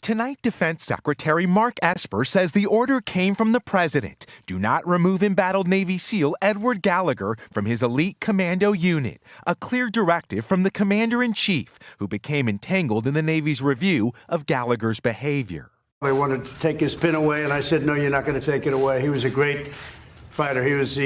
Tonight, Defense Secretary Mark Esper says the order came from the president. Do not remove embattled Navy SEAL Edward Gallagher from his elite commando unit. A clear directive from the commander-in-chief, who became entangled in the Navy's review of Gallagher's behavior. They wanted to take his pin away, and I said, no, you're not going to take it away. He was a great fighter. He was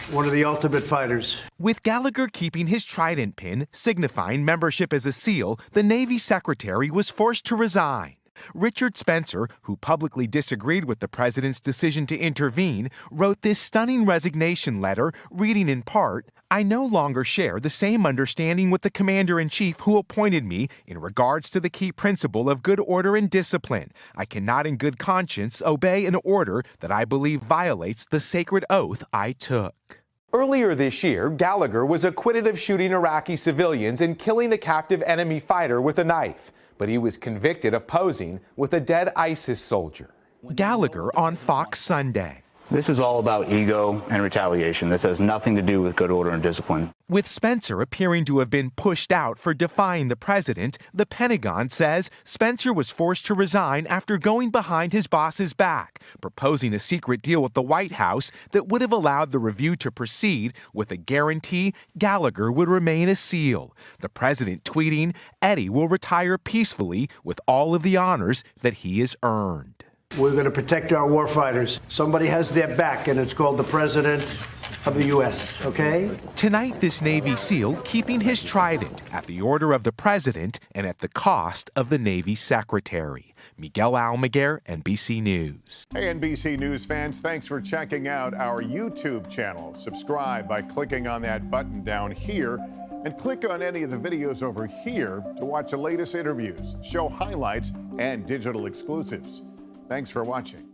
one of the ultimate fighters. With Gallagher keeping his trident pin, signifying membership as a SEAL, the Navy secretary was forced to resign. Richard Spencer, who publicly disagreed with the president's decision to intervene, wrote this stunning resignation letter, reading in part, "I no longer share the same understanding with the commander-in-chief who appointed me in regards to the key principle of good order and discipline. I cannot in good conscience obey an order that I believe violates the sacred oath I took." Earlier this year, Gallagher was acquitted of shooting Iraqi civilians and killing a captive enemy fighter with a knife, but he was convicted of posing with a dead ISIS soldier. Gallagher on Fox Sunday. This is all about ego and retaliation. This has nothing to do with good order and discipline. With Spencer appearing to have been pushed out for defying the president, the Pentagon says Spencer was forced to resign after going behind his boss's back, proposing a secret deal with the White House that would have allowed the review to proceed with a guarantee Gallagher would remain a SEAL. The president tweeting, "Eddie will retire peacefully with all of the honors that he has earned." We're going to protect our warfighters. Somebody has their back, and it's called the President of the U.S., okay? Tonight, this Navy SEAL keeping his trident at the order of the president and at the cost of the Navy secretary. Miguel Almaguer, NBC News. Hey, NBC News fans, thanks for checking out our YouTube channel. Subscribe by clicking on that button down here, and click on any of the videos over here to watch the latest interviews, show highlights, and digital exclusives. Thanks for watching.